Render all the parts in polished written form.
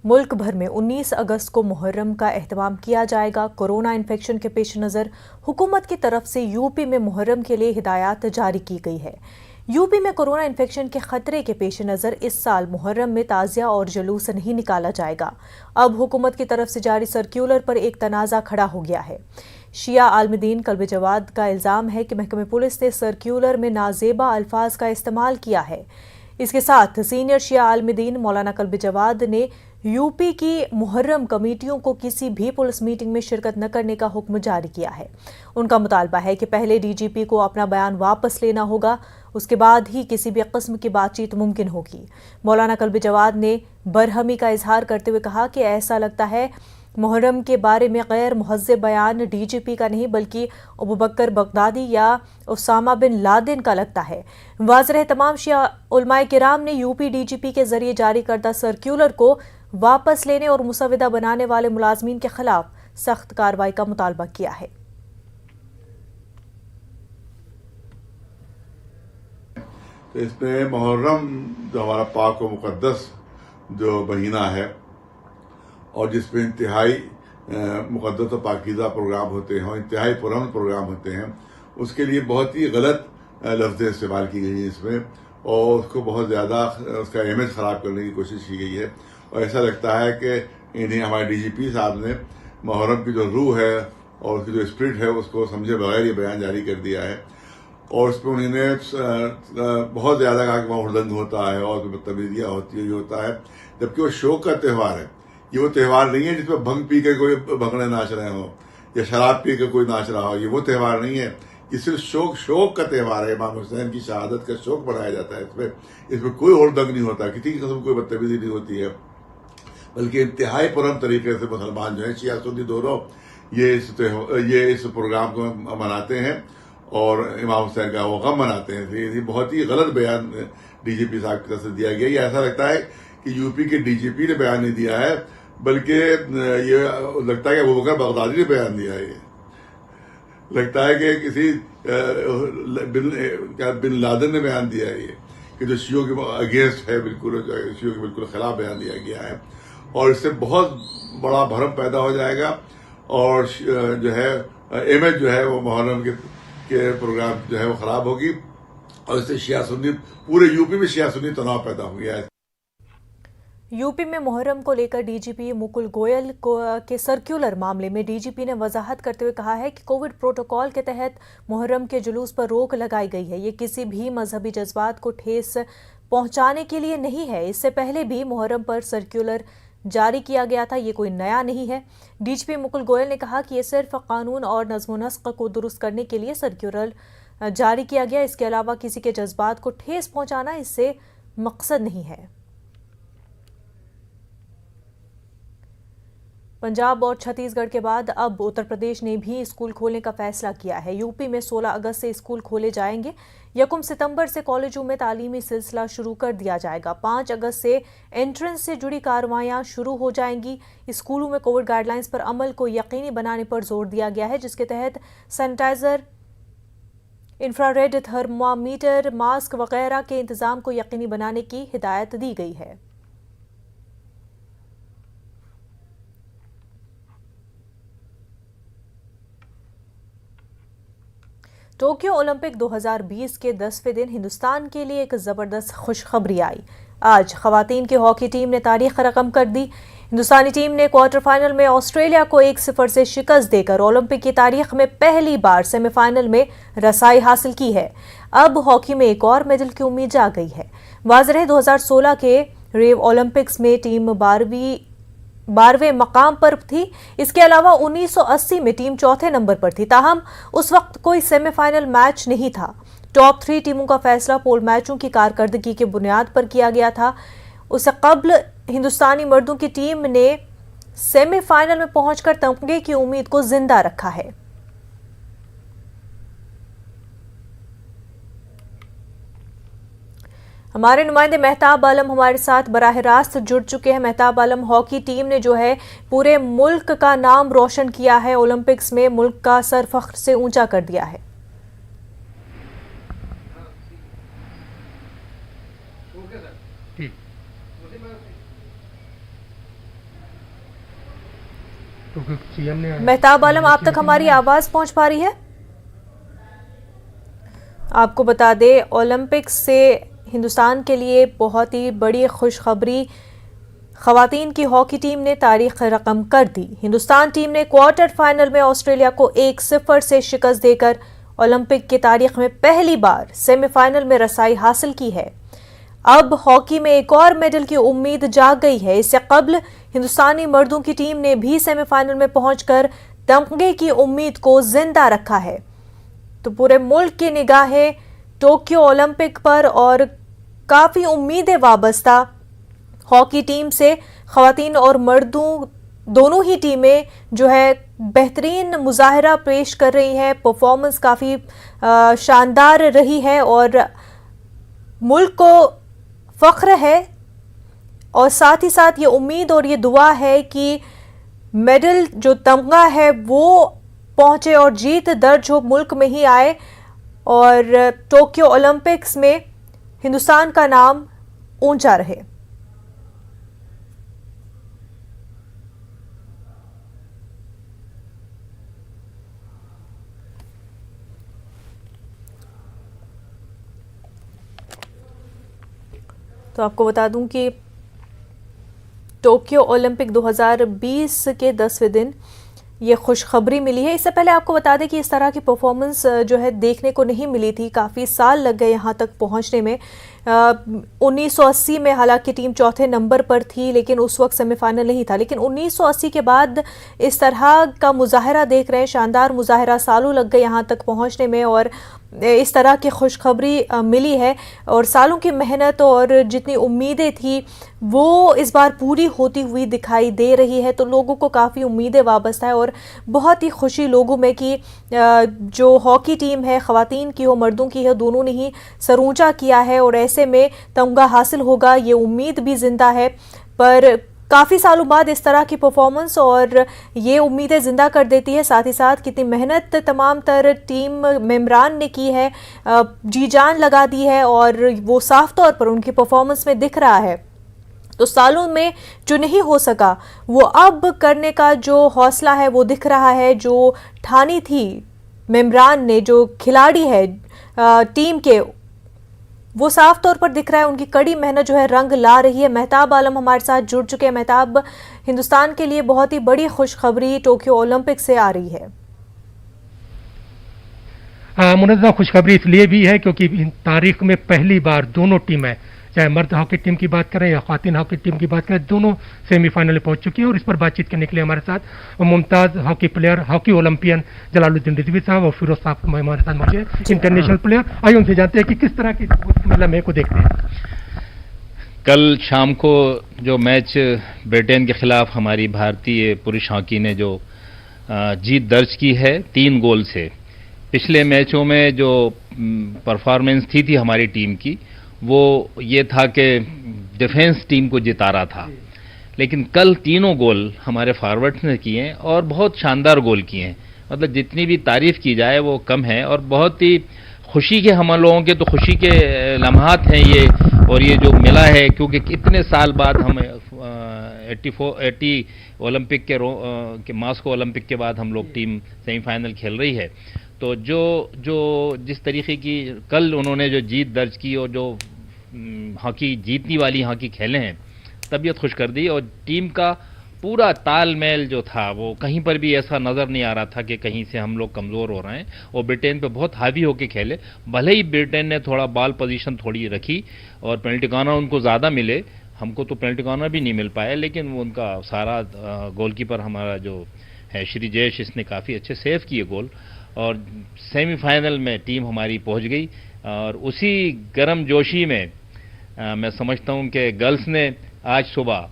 मुल्क भर में 19 अगस्त को मुहर्रम का एहतमाम किया जाएगा। कोरोना इन्फेक्शन के पेश नज़र हुकूमत की तरफ से यूपी में मुहर्रम के लिए हिदायत जारी की गई है। यूपी में कोरोना इन्फेक्शन के खतरे के पेश नज़र इस साल मुहर्रम में ताज़िया और जुलूस नहीं निकाला जाएगा। अब हुकूमत की तरफ से जारी सर्क्यूलर पर एक तनाज़ा खड़ा हो गया है। शिया आलमदीन कल्ब जवाद का इल्ज़ाम है कि महकमे पुलिस ने सर्क्यूलर में नाजेबा अल्फाज का इस्तेमाल किया है। इसके साथ सीनियर शिया आलमदीन मौलाना कल्ब जवाद ने यूपी की मुहर्रम कमेटियों को किसी भी पुलिस मीटिंग में शिरकत न करने का हुक्म जारी किया है। उनका मुतालबा है कि पहले डीजीपी को अपना बयान वापस लेना होगा, उसके बाद ही किसी भी किस्म की बातचीत मुमकिन होगी। मौलाना कल्ब जवाद ने बरहमी का इजहार करते हुए कहा कि ऐसा लगता है मुहर्रम के बारे में गैर मुहज़्ज़ब बयान डीजीपी का नहीं बल्कि अबू बकर बगदादी या उसामा बिन लादेन का लगता है। वाज़ रहे तमाम शिया उलमाए किराम ने यूपी डीजीपी के जरिए जारी करदा सर्क्यूलर को वापस लेने और मुसविदा बनाने वाले मुलाजमीन के खिलाफ सख्त कार्रवाई का मुतालबा किया है। तो इसमें मुहर्रम जो हमारा पाक व मुक़द्दस जो महीना है और जिसमें इंतहाई मुक़द्दस और पाकीज़ा प्रोग्राम होते हैं और इंतहाई पुरअमन प्रोग्राम होते हैं, उसके लिए बहुत ही गलत लफ्ज़ें इस्तेमाल की गई हैं इसमें, और उसको बहुत ज़्यादा उसका इमेज ख़राब करने की कोशिश की गई है। और ऐसा लगता है कि इन्हें हमारे डीजीपी साहब ने मुहर्रम की जो रूह है और उसकी जो स्पिरिट है उसको समझे बगैर ये बयान जारी कर दिया है। और उसमें उन्होंने बहुत ज़्यादा कहा कि वहाँ हुड़दंग होता है और बदतमीजियाँ होती है, ये होता है, जबकि वो शौक का त्यौहार है। ये वो त्यौहार नहीं है जिसमें भंग पी के कोई भंगड़े नाच रहे हो या शराब पी के कोई नाच रहा हो। ये वो त्यौहार नहीं है, ये सिर्फ शौक का त्यौहार है। इमाम हुसैन की शहादत का शौक मनाया जाता है। इसमें कोई हुड़दंग नहीं होता, किसी किस्म की कोई बदतमीजी नहीं होती है, बल्कि इंतहाई पुरअमन तरीके से मुसलमान जो है शिया सुन्नी दोनों ये इस प्रोग्राम को मनाते हैं और इमाम हुसैन का वो गम मनाते हैं। ये बहुत ही गलत बयान डीजीपी साहब की तरफ से दिया गया। ये ऐसा लगता है कि यूपी के डीजीपी ने बयान नहीं दिया है, बल्कि ये लगता है कि अबू बकर बगदादी ने बयान दिया है। ये लगता है कि किसी बिन लादेन ने बयान दिया है, ये कि जो शियों के अगेंस्ट है, बिल्कुल शियों के बिल्कुल खिलाफ बयान दिया गया है। और इससे बहुत बड़ा भरम पैदा हो जाएगा और जो है इमेज जो है वो मुहर्रम के प्रोग्राम जो है वो खराब होगी और इससे शिया सुन्नी पूरे यूपी में शिया सुन्नी तनाव पैदा हो गया है। यूपी में मुहर्रम को लेकर डीजीपी मुकुल गोयल के सर्क्यूलर मामले में डीजीपी ने वजाहत करते हुए कहा है कि कोविड प्रोटोकॉल के तहत मुहर्रम के जुलूस पर रोक लगाई गई है। ये किसी भी मजहबी जज्बात को ठेस पहुंचाने के लिए नहीं है। इससे पहले भी मुहर्रम पर सर्क्यूलर जारी किया गया था, ये कोई नया नहीं है। डीजीपी मुकुल गोयल ने कहा कि ये सिर्फ कानून और नज़्म-ओ-नस्क को दुरुस्त करने के लिए सर्क्यूलर जारी किया गया, इसके अलावा किसी के जज्बात को ठेस पहुंचाना इससे मकसद नहीं है। पंजाब और छत्तीसगढ़ के बाद अब उत्तर प्रदेश ने भी स्कूल खोलने का फैसला किया है। यूपी में 16 अगस्त से स्कूल खोले जाएंगे। 1 सितंबर से कॉलेजों में तालीमी सिलसिला शुरू कर दिया जाएगा। 5 अगस्त से एंट्रेंस से जुड़ी कार्रवाइयां शुरू हो जाएंगी। स्कूलों में कोविड गाइडलाइंस पर अमल को यकीनी बनाने पर जोर दिया गया है, जिसके तहत सैनिटाइजर, इंफ्रारेड थर्मामीटर, मास्क वगैरह के इंतजाम को यकीनी बनाने की हिदायत दी गई है। टोक्यो ओलंपिक 2020 के 10वें दिन हिंदुस्तान के लिए एक जबरदस्त खुशखबरी आई। आज खवातीन की हॉकी टीम ने तारीख रकम कर दी। हिंदुस्तानी टीम ने क्वार्टर फाइनल में ऑस्ट्रेलिया को 1-0 से शिकस्त देकर ओलंपिक की तारीख में पहली बार सेमीफाइनल में रसाई हासिल की है। अब हॉकी में एक और मेडल की उम्मीद जा गई है। वाज़ रहे 2016 के रियो ओलंपिक्स में टीम 12वें मकाम पर थी। इसके अलावा 1980 में टीम चौथे नंबर पर थी। ताहम उस वक्त कोई सेमीफाइनल मैच नहीं था। टॉप 3 टीमों का फैसला पोल मैचों की कारकर्दगी की बुनियाद पर किया गया था। उससे कबल हिंदुस्तानी मर्दों की टीम ने सेमीफाइनल में पहुंचकर तमगे की उम्मीद को जिंदा रखा है। हमारे नुमाइंदे मेहताब आलम हमारे साथ बराह रास्त जुड़ चुके हैं। मेहताब आलम, हॉकी टीम ने जो है पूरे मुल्क का नाम रोशन किया है, ओलंपिक्स में मुल्क का सर फख्र से ऊंचा कर दिया है। क्योंकि सीएम ने मेहताब आलम, आप तक हमारी आवाज पहुंच पा रही है? आपको बता दें, ओलंपिक्स से हिंदुस्तान के लिए बहुत ही बड़ी खुशखबरी, खवातीन की हॉकी टीम ने तारीख रकम कर दी। हिंदुस्तान टीम ने क्वार्टर फाइनल में ऑस्ट्रेलिया को 1-0 से शिकस्त देकर ओलंपिक की तारीख में पहली बार सेमीफाइनल में रसाई हासिल की है। अब हॉकी में एक और मेडल की उम्मीद जाग गई है। इससे कबल हिंदुस्तानी मर्दों की टीम ने भी सेमीफाइनल में पहुंचकर तमगे की उम्मीद को जिंदा रखा है। तो पूरे मुल्क की निगाहें टोक्यो ओलंपिक पर और काफी उम्मीदें वाबस्ता हॉकी टीम से। खवातीन और मर्दों दोनों ही टीमें जो है बेहतरीन मुजाहरा पेश कर रही हैं। परफॉर्मेंस काफी शानदार रही है और मुल्क को फख्र है और साथ ही साथ ये उम्मीद और ये दुआ है कि मेडल जो तमगा है वो पहुंचे और जीत दर्ज हो मुल्क में ही आए और टोक्यो ओलंपिक्स में हिंदुस्तान का नाम ऊंचा रहे। तो आपको बता दूं कि टोक्यो ओलंपिक 2020 के 10वें दिन ये खुशखबरी मिली है। इससे पहले आपको बता दें कि इस तरह की परफॉर्मेंस जो है देखने को नहीं मिली थी। काफ़ी साल लग गए यहाँ तक पहुँचने में। 1980 में हालांकि टीम चौथे नंबर पर थी, लेकिन उस वक्त सेमीफाइनल नहीं था। लेकिन 1980 के बाद इस तरह का मुजाहरा देख रहे हैं, शानदार मुजाहरा। सालों लग गए यहाँ तक पहुँचने में और इस तरह की खुशखबरी मिली है और सालों की मेहनत और जितनी उम्मीदें थी वो इस बार पूरी होती हुई दिखाई दे रही है। तो लोगों को काफ़ी उम्मीदें वाबस्ता है और बहुत ही खुशी लोगों में कि जो हॉकी टीम है, ख़वातीन की हो मर्दों की हो, दोनों ने ही सर ऊंचा किया है और ऐसे में तमगा हासिल होगा, ये उम्मीद भी जिंदा है। पर काफ़ी सालों बाद इस तरह की परफॉर्मेंस और ये उम्मीदें ज़िंदा कर देती है। साथ ही साथ कितनी मेहनत तमाम तर टीम मेंबरान ने की है, जी जान लगा दी है और वो साफ तौर पर उनकी परफॉर्मेंस में दिख रहा है। तो सालों में जो नहीं हो सका वो अब करने का जो हौसला है वो दिख रहा है। जो ठानी थी मेंबरान ने, जो खिलाड़ी है टीम के, वो साफ तौर पर दिख रहा है। उनकी कड़ी मेहनत जो है रंग ला रही है। मेहताब आलम हमारे साथ जुड़ चुके हैं। मेहताब, हिंदुस्तान के लिए बहुत ही बड़ी खुशखबरी टोक्यो ओलंपिक से आ रही है। मुनज़्ज़म खुशखबरी इसलिए भी है क्योंकि तारीख में पहली बार दोनों टीमें, चाहे मर्द हॉकी टीम की बात करें या ख्वातीन हॉकी टीम की बात करें, दोनों सेमीफाइनल में पहुंच चुकी हैं। और इस पर बातचीत करने के लिए हमारे साथ Mumtaz hockey player, hockey Olympian Jalaluddin Rizvi साहब और फिरोज साहब हमारे साथ मौजूद हैं, इंटरनेशनल प्लेयर। आइए उनसे जानते हैं कि किस तरह की लम्हे को देखते हैं। कल शाम को जो मैच ब्रिटेन के खिलाफ हमारी भारतीय पुरुष हॉकी ने जो जीत दर्ज की है 3 गोल से, पिछले मैचों में जो परफॉर्मेंस थी हमारी टीम की, वो ये था कि डिफेंस टीम को जिता रहा था। लेकिन कल तीनों गोल हमारे फॉरवर्ड्स ने किए हैं और बहुत शानदार गोल किए हैं। मतलब जितनी भी तारीफ की जाए वो कम है और बहुत ही खुशी के, हम लोगों के तो खुशी के लम्हात हैं ये। और ये जो मिला है क्योंकि इतने साल बाद हम 80 ओलंपिक के मास्को ओलंपिक के बाद हम लोग टीम सेमीफाइनल खेल रही है। तो जो जिस तरीके की कल उन्होंने जो जीत दर्ज की और जो हॉकी जीतने वाली हॉकी खेले हैं, तबीयत खुश कर दी। और टीम का पूरा तालमेल जो था वो कहीं पर भी ऐसा नज़र नहीं आ रहा था कि कहीं से हम लोग कमज़ोर हो रहे हैं। और ब्रिटेन पे बहुत हावी होके खेले। भले ही ब्रिटेन ने थोड़ा बॉल पोजीशन थोड़ी रखी और पेनल्टी कॉर्नर उनको ज़्यादा मिले, हमको तो पेनल्टी कॉर्नर भी नहीं मिल पाया। लेकिन उनका सारा गोलकीपर हमारा जो है श्री जयेश, इसने काफ़ी अच्छे सेव किए गोल और सेमीफाइनल में टीम हमारी पहुंच गई। और उसी गर्म जोशी में मैं समझता हूं कि गर्ल्स ने आज सुबह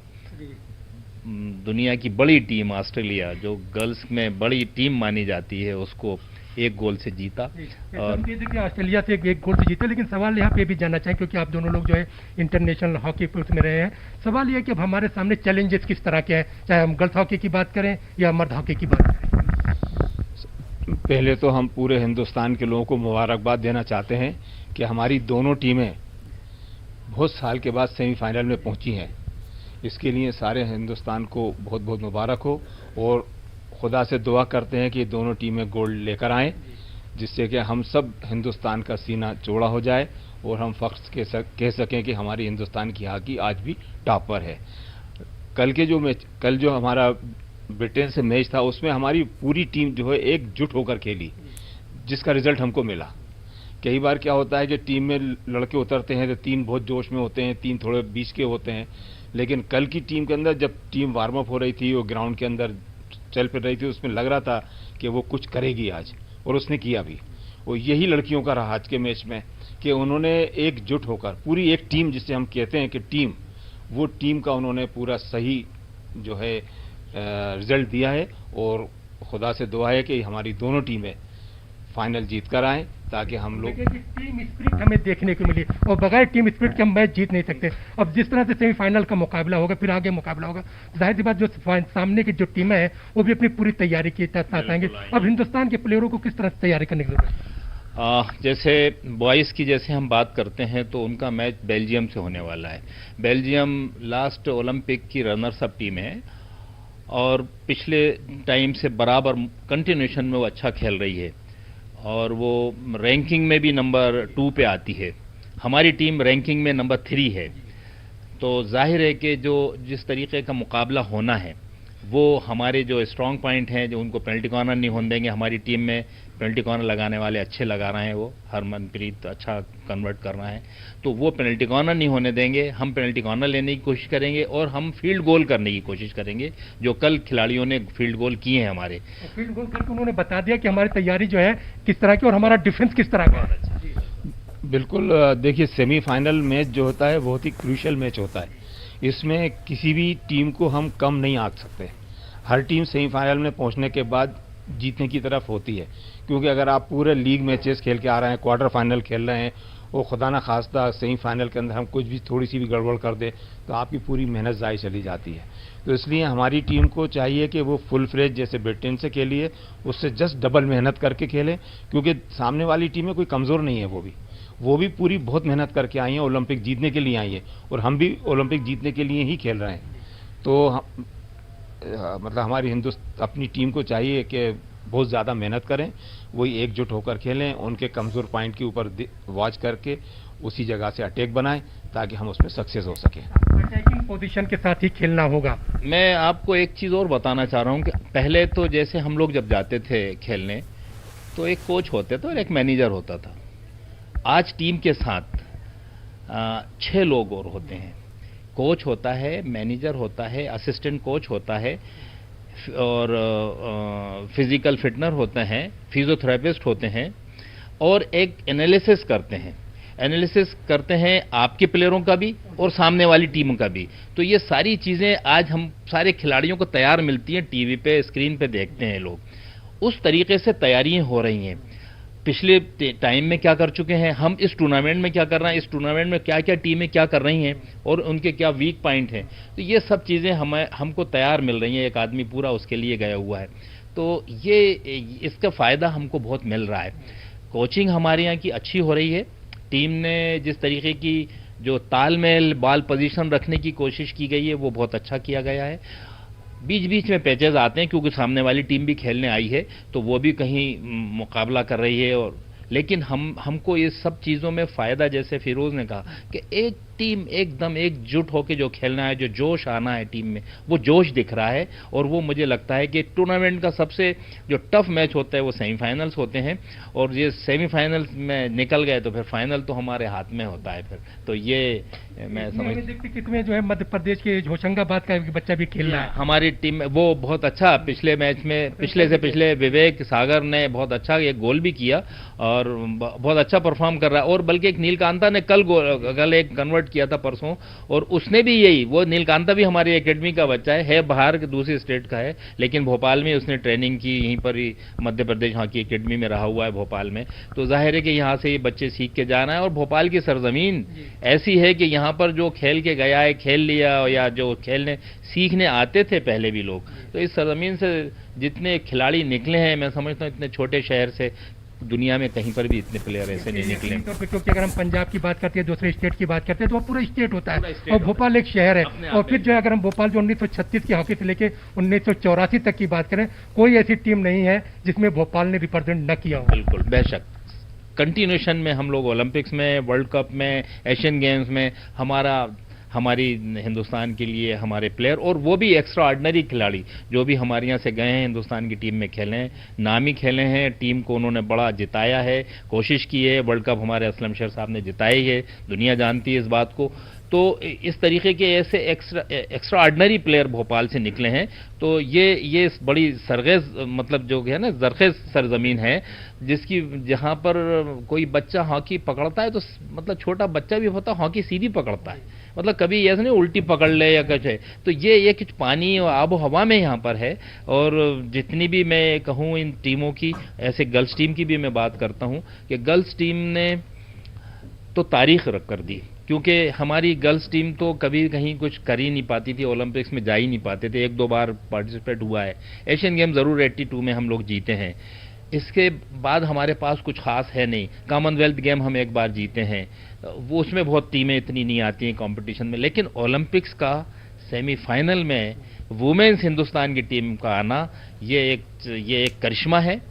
दुनिया की बड़ी टीम ऑस्ट्रेलिया, जो गर्ल्स में बड़ी टीम मानी जाती है, उसको 1 गोल से जीता। और ऑस्ट्रेलिया से 1 गोल से जीते। लेकिन सवाल यहाँ पे भी जानना चाहें क्योंकि आप दोनों लोग जो है इंटरनेशनल हॉकी पुरुष में रहे हैं, सवाल ये कि अब हमारे सामने चैलेंजेस किस तरह के हैं, चाहे हम गर्ल्स हॉकी की बात करें या मर्द हॉकी की बात करें। पहले तो हम पूरे हिंदुस्तान के लोगों को मुबारकबाद देना चाहते हैं कि हमारी दोनों टीमें बहुत साल के बाद सेमीफाइनल में पहुंची हैं। इसके लिए सारे हिंदुस्तान को बहुत बहुत मुबारक हो। और खुदा से दुआ करते हैं कि दोनों टीमें गोल्ड लेकर आएं, जिससे कि हम सब हिंदुस्तान का सीना चौड़ा हो जाए और हम फख्र कह सकें कि हमारी हिंदुस्तान की हॉकी आज भी टॉप पर है। कल जो हमारा ब्रिटेन से मैच था, उसमें हमारी पूरी टीम जो है एकजुट होकर खेली, जिसका रिजल्ट हमको मिला। कई बार क्या होता है कि टीम में लड़के उतरते हैं तो 3 बहुत जोश में होते हैं, 3 थोड़े बीच के होते हैं, लेकिन कल की टीम के अंदर जब टीम वार्म अप हो रही थी, वो ग्राउंड के अंदर चल फिर रही थी, उसमें लग रहा था कि वो कुछ करेगी आज, और उसने किया भी। और यही लड़कियों का रहा आज के मैच में कि उन्होंने एकजुट होकर पूरी एक टीम, जिसे हम कहते हैं कि टीम, वो टीम का उन्होंने पूरा सही जो है रिजल्ट दिया है। और खुदा से दुआ है कि हमारी दोनों टीमें फाइनल जीत कर आएँ, ताकि हम लोग टीम स्पिरिट हमें देखने को मिली, और बगैर टीम स्पिरिट के हम मैच जीत नहीं सकते। अब जिस तरह से सेमीफाइनल का मुकाबला होगा, फिर आगे मुकाबला होगा, जाहिर सी बात जो सामने की जो टीमें हैं वो भी अपनी पूरी तैयारी के साथ आएंगे। अब हिंदुस्तान के प्लेयरों को किस तरह से तैयारी करने की जरूरत है? जैसे बॉयज़ की जैसे हम बात करते हैं तो उनका मैच बेल्जियम से होने वाला है। बेल्जियम लास्ट ओलंपिक की रनर्स अप टीम है और पिछले टाइम से बराबर कंटिन्यूएशन में वो अच्छा खेल रही है और वो रैंकिंग में भी नंबर 2 पे आती है। हमारी टीम रैंकिंग में नंबर 3 है। तो जाहिर है कि जो जिस तरीके का मुकाबला होना है वो हमारे जो स्ट्रॉन्ग पॉइंट हैं, जो उनको पेनल्टी कॉर्नर नहीं होने देंगे। हमारी टीम में पेनल्टी कॉर्नर लगाने वाले अच्छे लगा रहे हैं, वो हरमनप्रीत अच्छा कन्वर्ट कर रहा है, तो वो पेनल्टी कॉर्नर नहीं होने देंगे। हम पेनल्टी कॉर्नर लेने की कोशिश करेंगे और हम फील्ड गोल करने की कोशिश करेंगे, जो कल खिलाड़ियों ने फील्ड गोल किए हैं हमारे। फील्ड गोल करके उन्होंने बता दिया कि हमारी तैयारी जो है किस तरह की और हमारा डिफेंस किस तरह का है। बिल्कुल, देखिए सेमीफाइनल मैच जो होता है बहुत ही क्रूशियल मैच होता है। इसमें किसी भी टीम को हम कम नहीं आंक सकते। हर टीम सेमीफाइनल में पहुंचने के बाद जीतने की तरफ होती है, क्योंकि अगर आप पूरे लीग मैचेस खेल के आ रहे हैं, क्वार्टर फाइनल खेल रहे हैं और खुदा ना खास्ता सेमीफाइनल के अंदर हम कुछ भी थोड़ी सी भी गड़बड़ कर दे तो आपकी पूरी मेहनत ज़ाय चली जाती है। तो इसलिए हमारी टीम को चाहिए कि वो फुल फ्लेज जैसे ब्रिटेन से खेलिए, उससे जस्ट डबल मेहनत करके खेलें, क्योंकि सामने वाली टीमें कोई कमज़ोर नहीं है। वो भी पूरी बहुत मेहनत करके आई हैं, ओलंपिक जीतने के लिए आई हैं और हम भी ओलंपिक जीतने के लिए ही खेल रहे हैं। तो मतलब हमारी अपनी टीम को चाहिए कि बहुत ज़्यादा मेहनत करें, वही एकजुट होकर खेलें, उनके कमज़ोर पॉइंट के ऊपर वॉच करके उसी जगह से अटैक बनाएं ताकि हम उसमें सक्सेस हो सकें। अटैकिंग पोजीशन के साथ ही खेलना होगा। मैं आपको एक चीज़ और बताना चाह रहा हूँ कि पहले तो जैसे हम लोग जब जाते थे खेलने तो एक कोच होते थे और एक मैनेजर होता था। आज टीम के साथ 6 लोग और होते हैं। कोच होता है, मैनेजर होता है, असिस्टेंट कोच होता है और फिजिकल फिटनर होते हैं, फिजियोथेरेपिस्ट होते हैं और एक एनालिसिस करते हैं आपके प्लेयरों का भी और सामने वाली टीम का भी। तो ये सारी चीज़ें आज हम सारे खिलाड़ियों को तैयार मिलती हैं, टीवी पे स्क्रीन पे देखते हैं लोग, उस तरीके से तैयारियां हो रही हैं। पिछले टाइम में क्या कर चुके हैं, हम इस टूर्नामेंट में क्या कर रहे हैं, इस टूर्नामेंट में क्या क्या टीमें क्या कर रही हैं और उनके क्या वीक पॉइंट हैं। तो ये सब चीज़ें हमको तैयार मिल रही हैं। एक आदमी पूरा उसके लिए गया हुआ है, तो ये इसका फ़ायदा हमको बहुत मिल रहा है। कोचिंग हमारे यहाँ की अच्छी हो रही है। टीम ने जिस तरीके की जो तालमेल बॉल पोजीशन रखने की कोशिश की गई है वो बहुत अच्छा किया गया है। बीच बीच में पैचेस आते हैं क्योंकि सामने वाली टीम भी खेलने आई है तो वो भी कहीं मुकाबला कर रही है, और लेकिन हमको ये सब चीज़ों में फ़ायदा, जैसे फिरोज़ ने कहा कि एक टीम एकदम एकजुट होकर जो खेलना है, जो जोश आना है टीम में, वो जोश दिख रहा है। और वो मुझे लगता है कि टूर्नामेंट का सबसे जो टफ मैच होता है वो सेमीफाइनल्स होते हैं, और ये सेमीफाइनल्स में निकल गए तो फिर फाइनल तो हमारे हाथ में होता है फिर। तो ये मैं देखते कितने जो है मध्य प्रदेश के होशंगाबाद का बच्चा भी खेल रहा है। हमारी टीम में वो बहुत अच्छा पिछले मैच में पिछले विवेक सागर ने बहुत अच्छा एक गोल भी किया और बहुत अच्छा परफॉर्म कर रहा है। और बल्कि एक नीलकांता ने कल एक कन्वर्ट किया था परसों, और उसने भी यही, वो नीलकांता भी हमारी एकेडमी का बच्चा है बाहर के दूसरी स्टेट का है, लेकिन भोपाल में उसने ट्रेनिंग की, यहीं पर ही मध्य प्रदेश हॉकी एकेडमी में रहा हुआ है भोपाल में। तो जाहिर है कि यहाँ से ये बच्चे सीख के जाना है। और भोपाल की सरजमीन ऐसी है कि यहाँ पर जो खेल के गया है, खेल लिया, या जो खेलने सीखने आते थे पहले भी लोग, तो इस सरजमीन से जितने खिलाड़ी निकले हैं, मैं समझता हूँ इतने छोटे शहर से दुनिया में कहीं पर भी इतने प्लेयर ऐसे नहीं निकले। क्योंकि अगर हम पंजाब की बात करते हैं, दूसरे स्टेट की बात करते हैं, तो वो पूरा स्टेट होता है, पूरा state और भोपाल एक शहर है। अपने और आप फिर में। जो है, अगर हम भोपाल जो 1936 की हॉकी से लेके 1984 तक की बात करें, कोई ऐसी टीम नहीं है जिसमें भोपाल ने रिप्रेजेंट न किया हो। बिल्कुल, बेशक कंटिन्यूशन में हम लोग ओलंपिक्स में, वर्ल्ड कप में, एशियन गेम्स में हमारी हिंदुस्तान के लिए हमारे प्लेयर, और वो भी एक्स्ट्रा ऑर्डिनरी खिलाड़ी जो भी हमारे यहाँ से गए हैं, हिंदुस्तान की टीम में खेले हैं, नामी खेले हैं, टीम को उन्होंने बड़ा जिताया है, कोशिश की है। वर्ल्ड कप हमारे असलम शेर साहब ने जिताई है, दुनिया जानती है इस बात को। तो इस तरीके के ऐसे एक्स्ट्रा ऑर्डिनरी प्लेयर भोपाल से निकले हैं। तो ये बड़ी सरगेज, मतलब जो है ना, जरखेज सरजमीन है, जिसकी जहाँ पर कोई बच्चा हॉकी पकड़ता है तो मतलब छोटा बच्चा भी होता है, हॉकी सीधी पकड़ता है, मतलब कभी ऐसा नहीं उल्टी पकड़ ले या कुछ है। तो ये कुछ पानी और आबो हवा में यहाँ पर है। और जितनी भी मैं कहूँ इन टीमों की, ऐसे गर्ल्स टीम की भी मैं बात करता हूँ कि गर्ल्स टीम ने तो तारीख रख कर दी, क्योंकि हमारी गर्ल्स टीम तो कभी कहीं कुछ कर ही नहीं पाती थी, ओलंपिक्स में जा ही नहीं पाते थे। 1-2 बार पार्टिसिपेट हुआ है, एशियन गेम ज़रूर 82 में हम लोग जीते हैं, इसके बाद हमारे पास कुछ खास है नहीं। कॉमनवेल्थ गेम हम एक बार जीते हैं, वो उसमें बहुत टीमें इतनी नहीं आती हैं कंपटीशन में। लेकिन ओलंपिक्स का सेमीफाइनल में वुमेन्स हिंदुस्तान की टीम का आना, ये एक करिश्मा है,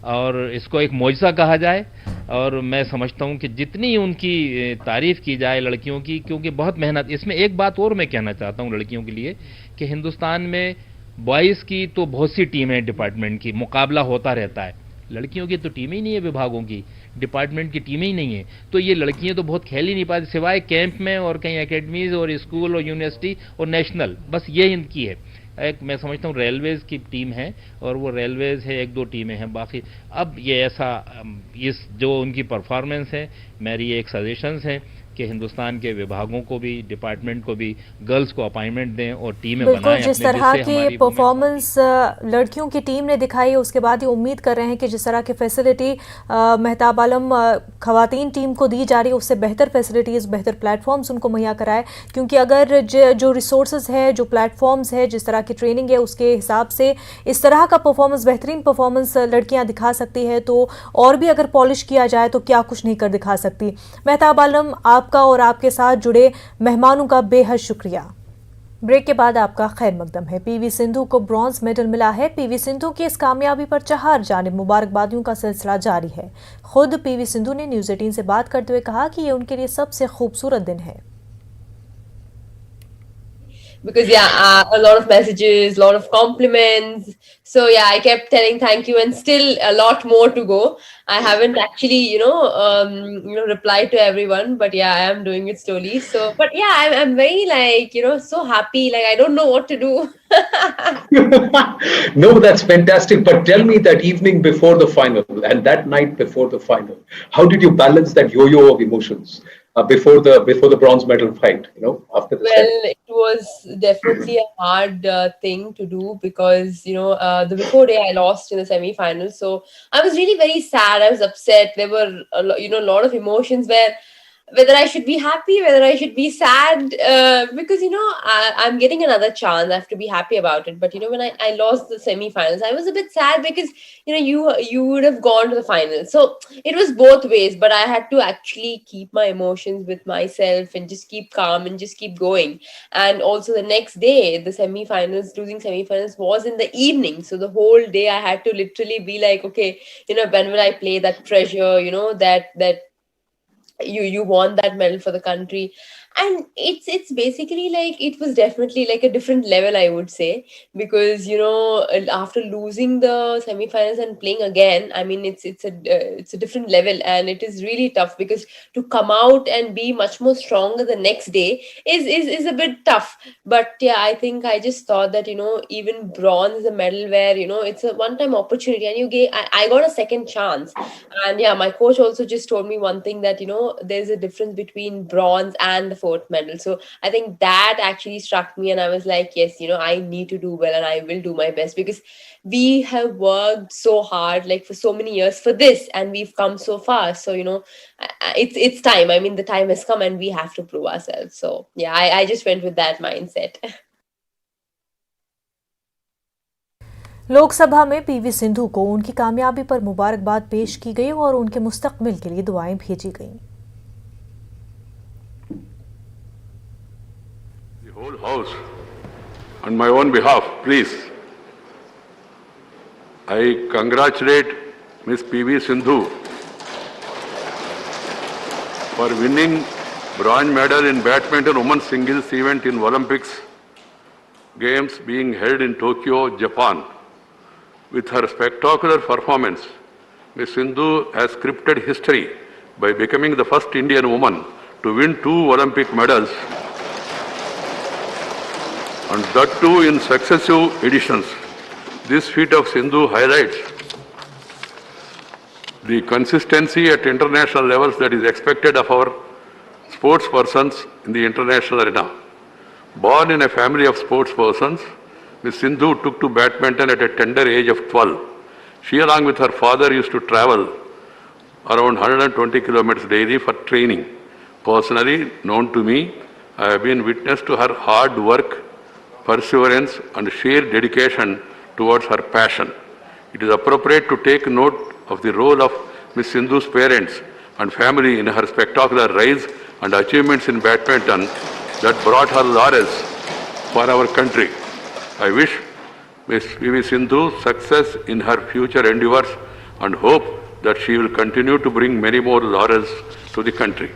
और इसको एक मौजज़ा कहा जाए। और मैं समझता हूं कि जितनी उनकी तारीफ़ की जाए लड़कियों की, क्योंकि बहुत मेहनत। इसमें एक बात और मैं कहना चाहता हूं लड़कियों के लिए, कि हिंदुस्तान में बॉयज़ की तो बहुत सी टीमें हैं, डिपार्टमेंट की मुकाबला होता रहता है, लड़कियों की तो टीमें ही नहीं है, विभागों की, डिपार्टमेंट की टीमें ही नहीं है। तो ये लड़कियां तो बहुत खेल ही नहीं पाती, सिवाय कैंप में और कहीं एकेडमीज़ और स्कूल और यूनिवर्सिटी और नेशनल, बस ये इनकी है। एक मैं समझता हूँ रेलवेज़ की टीम है, और वो रेलवेज़ है, 1-2 टीमें हैं बाकी। अब ये ऐसा इस जो उनकी परफॉर्मेंस है, मेरी एक सजेशंस है कि हिंदुस्तान के विभागों को भी, डिपार्टमेंट को भी गर्ल्स को अपॉइंटमेंट दें और टीमें बिल्कुल, बनाएं, जिस अपने तरह जिससे की हमारी परफॉर्मेंस लड़कियों की टीम ने दिखाई, उसके बाद ये उम्मीद कर रहे हैं कि जिस तरह की फैसिलिटी मेहताब आलम खवातीन टीम को दी जा रही है, उससे बेहतर फैसिलिटीज़, बेहतर प्लेटफॉर्म्स उनको मुहैया कराए। क्योंकि अगर जो रिसोर्सेज है, जो प्लेटफॉर्म्स है, जिस तरह की ट्रेनिंग है, उसके हिसाब से इस तरह का परफॉर्मेंस, बेहतरीन परफॉर्मेंस लड़कियाँ दिखा सकती है, तो और भी अगर पॉलिश किया जाए तो क्या कुछ नहीं कर दिखा सकती। मेहताब आलम, आपका और आपके साथ जुड़े मेहमानों का बेहद शुक्रिया। ब्रेक के बाद आपका खैर मकदम है। पीवी सिंधु को ब्रॉन्ज मेडल मिला है। पीवी सिंधु की इस कामयाबी पर चार जानिब मुबारकबादियों का सिलसिला जारी है। खुद पीवी सिंधु ने न्यूज़ 18 से बात करते हुए कहा कि ये उनके लिए सबसे खूबसूरत दिन है। Because a lot of messages, a lot of compliments. So yeah, I kept telling thank you, and still a lot more to go. I haven't actually, replied to everyone, but yeah, I am doing it slowly. So, but yeah, I'm very like, so happy. Like I don't know what to do. No, that's fantastic. But tell me that evening before the final and that night before the final, how did you balance that yo-yo of emotions before the bronze medal fight? After the Well, it was definitely a hard thing to do because the before day I lost in the semi-finals, so I was really very sad. I was upset. There were a lot of emotions where whether I should be happy, whether I should be sad, because I'm getting another chance. I have to be happy about it. But when I lost the semi-finals, I was a bit sad because you would have gone to the finals. So it was both ways. But I had to actually keep my emotions with myself and just keep calm and just keep going. And also the next day, the semi-finals, losing semi-finals was in the evening. So the whole day I had to literally be like, okay, when will I play that pressure? That you won that medal for the country. And it's basically like it was definitely like a different level, I would say, because after losing the semi-finals and playing again, I mean it's a different level, and it is really tough because to come out and be much more stronger the next day is a bit tough. But yeah, I think I just thought that even bronze is a medal where it's a one-time opportunity, and I got a second chance. And yeah, my coach also just told me one thing, that there's a difference between bronze and the fourth medal. So I think that actually struck me, and I was like, yes, I need to do well, and I will do my best, because we have worked so hard, like for so many years for this, and we've come so far. So it's time. I mean, the time has come, and we have to prove ourselves. So yeah, I just went with that mindset. Lok Sabha में PV Sindhu को उनकी कामयाबी पर मुबारकबाद पेश की गई और उनके मुस्तकबिल के लिए दुआएं भेजी गईं। The whole house, on my own behalf, please, I congratulate Ms. P.V. Sindhu for winning bronze medal in badminton women's singles event in Olympics Games being held in Tokyo, Japan. With her spectacular performance, Ms. Sindhu has scripted history by becoming the first Indian woman to win 2 Olympic medals, and that too in successive editions. This feat of Sindhu highlights the consistency at international levels that is expected of our sports persons in the international arena. Born in a family of sports persons, Ms. Sindhu took to badminton at a tender age of 12. She, along with her father, used to travel around 120 kilometers daily for training. Personally known to me, I have been witness to her hard work, perseverance, and sheer dedication towards her passion. It is appropriate to take note of the role of Ms. Sindhu's parents and family in her spectacular rise and achievements in badminton that brought her laurels for our country. I wish Ms. P.V. Sindhu success in her future endeavors and hope that she will continue to bring many more laurels to the country.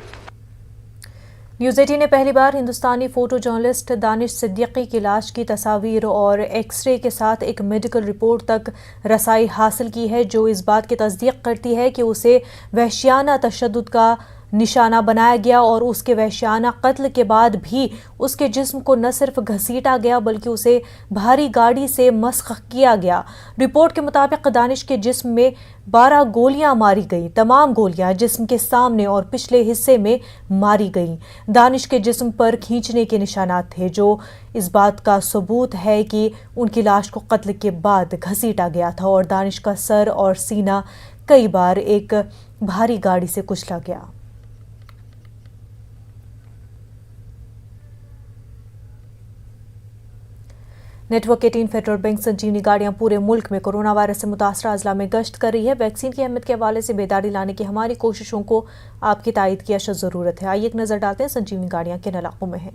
News 18 ने पहली बार हिंदुस्तानी photo journalist Danish Siddiqui की लाश की तस्वीर और x ray के साथ एक मेडिकल रिपोर्ट तक रसाई हासिल की है, जो इस बात की तस्दीक करती है कि उसे वहशियाना तशद्दुद का निशाना बनाया गया और उसके वहशियाना कत्ल के बाद भी उसके जिस्म को न सिर्फ घसीटा गया बल्कि उसे भारी गाड़ी से मस्ख किया गया। रिपोर्ट के मुताबिक दानिश के जिस्म में 12 गोलियां मारी गईं। तमाम गोलियां जिस्म के सामने और पिछले हिस्से में मारी गईं। दानिश के जिस्म पर खींचने के निशानात थे, जो इस बात का सबूत है कि उनकी लाश को कत्ल के बाद घसीटा गया था और दानिश का सर और सीना कई बार एक भारी गाड़ी से कुचला गया। नेटवर्क 18 फेडरल बैंक संजीवनी गाड़ियां पूरे मुल्क में कोरोना वायरस से मुतासरा अजला में गश्त कर रही है। वैक्सीन की अहमियत के हवाले से बेदारी लाने की हमारी कोशिशों को आपकी तायद की अशद ज़रूरत है। आइए एक नज़र डालते हैं संजीवनी गाड़ियां किन इलाकों में हैं।